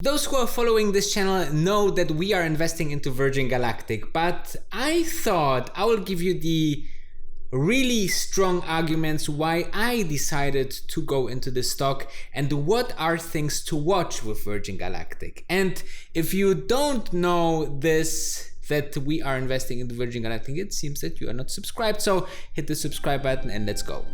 Those who are following this channel know that we are investing into Virgin Galactic, but I thought I will give you the really strong arguments why I decided to go into this stock and what are things to watch with Virgin Galactic. And if you don't know this, that we are investing into Virgin Galactic, it seems that you are not subscribed. So hit the subscribe button and let's go.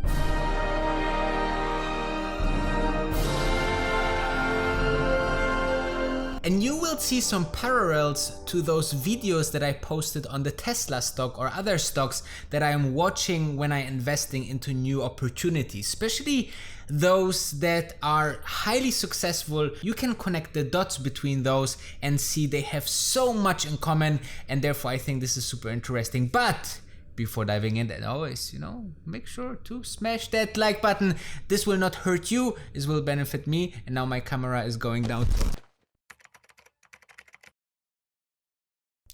And you will see some parallels to those videos that I posted on the Tesla stock or other stocks that I am watching when I'm investing into new opportunities, especially those that are highly successful. You can connect the dots between those and see they have so much in common, and therefore I think this is super interesting. But before diving in, and always, make sure to smash that like button. This will not hurt you, this will benefit me. And now my camera is going down.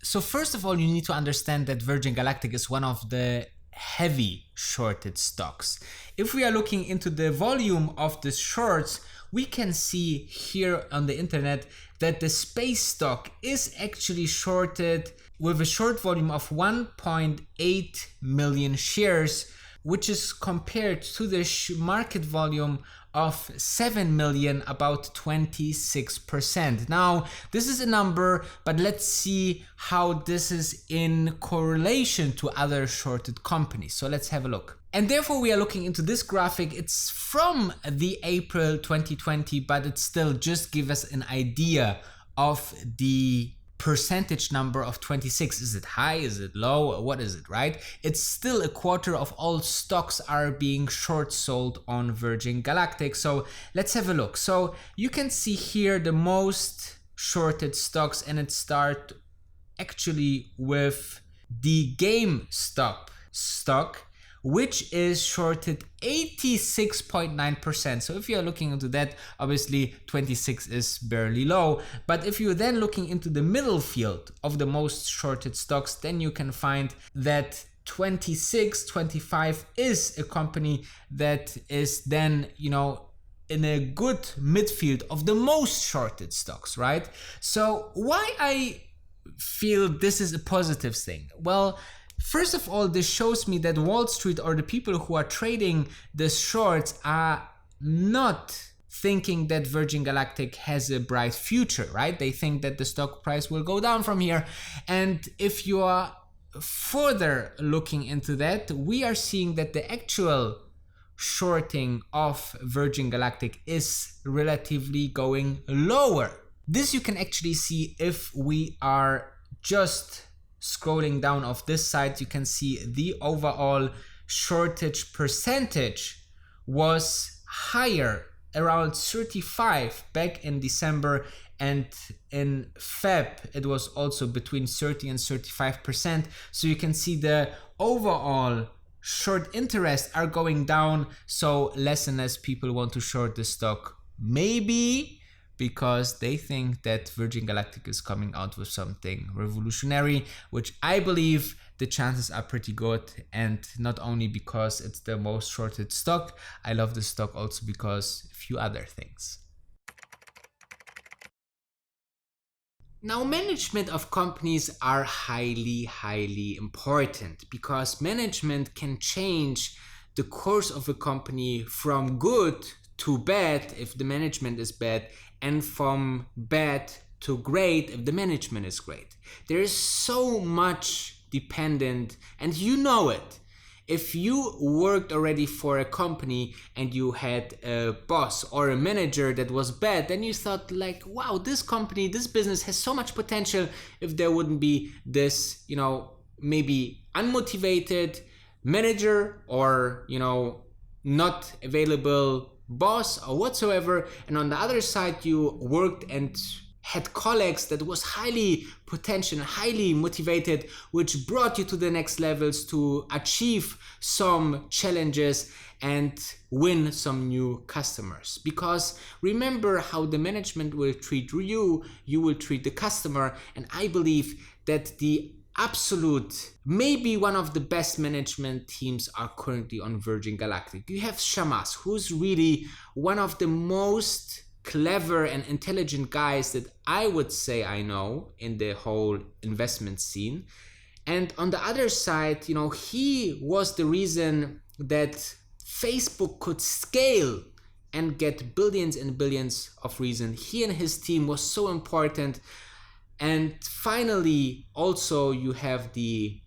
So first of all, you need to understand that Virgin Galactic is one of the heavy shorted stocks. If we are looking into the volume of the shorts, we can see here on the internet that the space stock is actually shorted with a short volume of 1.8 million shares, which is compared to the market volume of 7 million, about 26%. Now, this is a number, but let's see how this is in correlation to other shorted companies. So let's have a look. And therefore we are looking into this graphic. It's from the April 2020, but it still just gives us an idea of the percentage number of 26. Is it high? Is it low? What is it, right? It's still a quarter of all stocks are being short sold on Virgin Galactic. So let's have a look. So you can see here the most shorted stocks, and it starts actually with the GameStop stock, which is shorted 86.9%. So if you're looking into that, obviously 26 is barely low. But if you're then looking into the middle field of the most shorted stocks, then you can find that 25 is a company that is then, in a good midfield of the most shorted stocks, right? So why I feel this is a positive thing? Well, first of all, this shows me that Wall Street or the people who are trading the shorts are not thinking that Virgin Galactic has a bright future, right? They think that the stock price will go down from here. And if you are further looking into that, we are seeing that the actual shorting of Virgin Galactic is relatively going lower. This you can actually see if we are just scrolling down of this side. You can see the overall shortage percentage was higher, around 35 back in December, and in Feb it was also between 30 and 35%. So you can see the overall short interest are going down, so less and less people want to short the stock, maybe because they think that Virgin Galactic is coming out with something revolutionary, which I believe the chances are pretty good. And not only because it's the most shorted stock, I love the stock also because a few other things. Now, management of companies are highly important because management can change the course of a company from good to bad if the management is bad, and from bad to great if the management is great. There is so much dependent, and you know it. If you worked already for a company and you had a boss or a manager that was bad, then you thought like, wow, this company, this business has so much potential if there wouldn't be this, maybe unmotivated manager or, not available boss or whatsoever. And on the other side, you worked and had colleagues that was highly potential, highly motivated, which brought you to the next levels to achieve some challenges and win some new customers. Because remember how the management will treat you, you will treat the customer. And I believe that the absolute, maybe one of the best management teams are currently on Virgin Galactic. You have Shamas, who's really one of the most clever and intelligent guys that I would say I know in the whole investment scene. And on the other side, he was the reason that Facebook could scale and get billions and billions of reasons. He and his team was so important. And finally, also you have the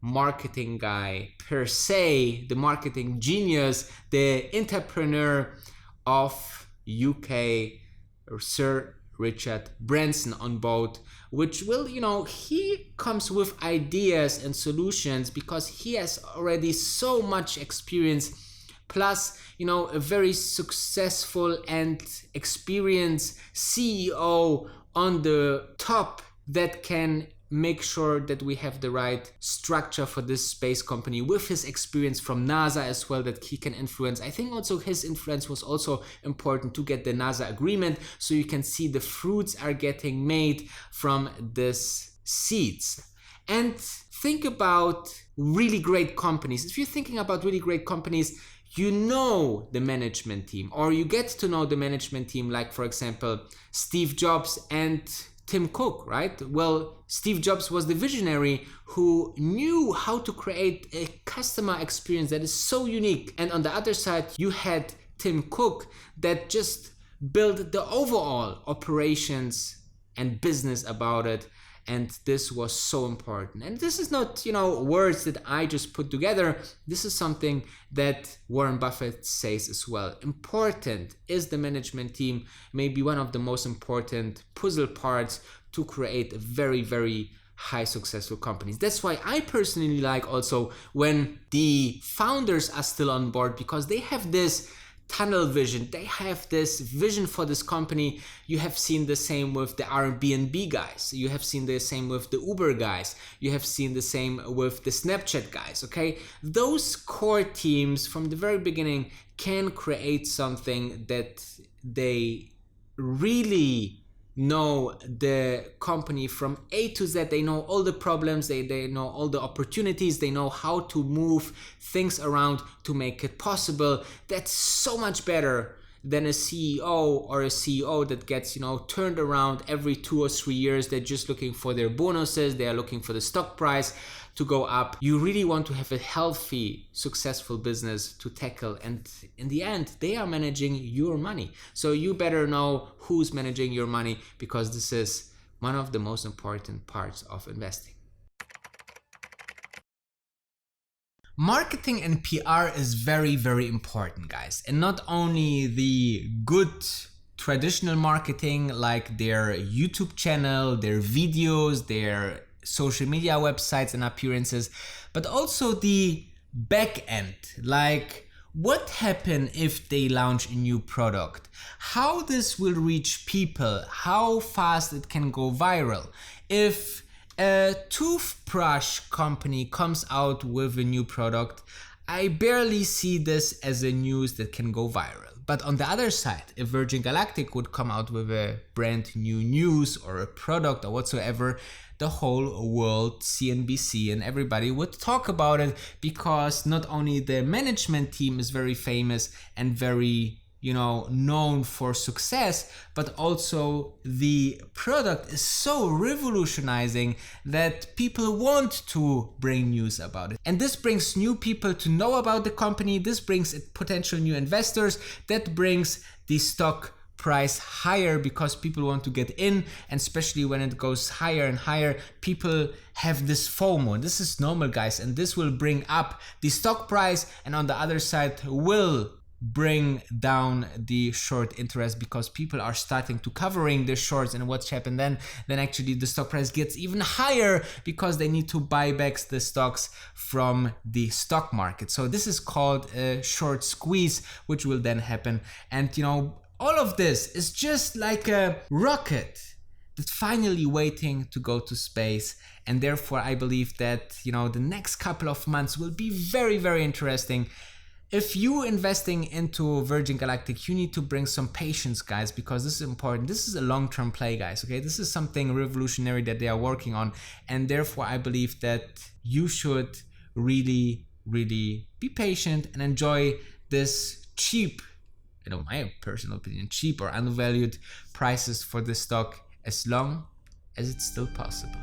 marketing guy per se, the marketing genius, the entrepreneur of UK, Sir Richard Branson on board, which will, he comes with ideas and solutions because he has already so much experience, plus, a very successful and experienced CEO on the top that can make sure that we have the right structure for this space company with his experience from NASA as well, that he can influence. I think also his influence was also important to get the NASA agreement, so you can see the fruits are getting made from this seeds. And think about really great companies. If you're thinking about really great companies, you know the management team, or you get to know the management team, like for example Steve Jobs and Tim Cook, right? Well, Steve Jobs was the visionary who knew how to create a customer experience that is so unique. And on the other side, you had Tim Cook that just built the overall operations and business about it. And this was so important. And this is not, words that I just put together. This is something that Warren Buffett says as well. Important is the management team, maybe one of the most important puzzle parts to create a very, very high successful companies. That's why I personally like also when the founders are still on board, because they have this tunnel vision. They have this vision for this company. You have seen the same with the Airbnb guys. You have seen the same with the Uber guys. You have seen the same with the Snapchat guys, okay? Those core teams from the very beginning can create something that they really know the company from A to Z. They know all the problems, they know all the opportunities, they know how to move things around to make it possible. That's so much better than a CEO or a CEO that gets, turned around every 2 or 3 years. They're just looking for their bonuses, they are looking for the stock price to go up. You really want to have a healthy, successful business to tackle, and in the end, they are managing your money. So you better know who's managing your money, because this is one of the most important parts of investing. Marketing and PR is very, very important, guys. And not only the good traditional marketing like their YouTube channel, their videos, their social media websites and appearances, but also the back end, like what happens if they launch a new product, how this will reach people, how fast it can go viral. If a toothbrush company comes out with a new product, I barely see this as a news that can go viral. But on the other side, if Virgin Galactic would come out with a brand new news or a product or whatsoever, the whole world, CNBC and everybody would talk about it, because not only the management team is very famous and very, known for success, but also the product is so revolutionizing that people want to bring news about it. And this brings new people to know about the company. This brings potential new investors. That brings the stock price higher, because people want to get in, and especially when it goes higher and higher, people have this FOMO. This is normal, guys, and this will bring up the stock price, and on the other side will bring down the short interest, because people are starting to covering the shorts. And what's happened then actually the stock price gets even higher, because they need to buy back the stocks from the stock market. So this is called a short squeeze, which will then happen. And all of this is just like a rocket that's finally waiting to go to space. And therefore, I believe that, the next couple of months will be very, very interesting. If you're investing into Virgin Galactic, you need to bring some patience, guys, because this is important. This is a long-term play, guys, okay? This is something revolutionary that they are working on. And therefore, I believe that you should really, really be patient and enjoy this cheap my personal opinion, cheap or undervalued prices for this stock as long as it's still possible.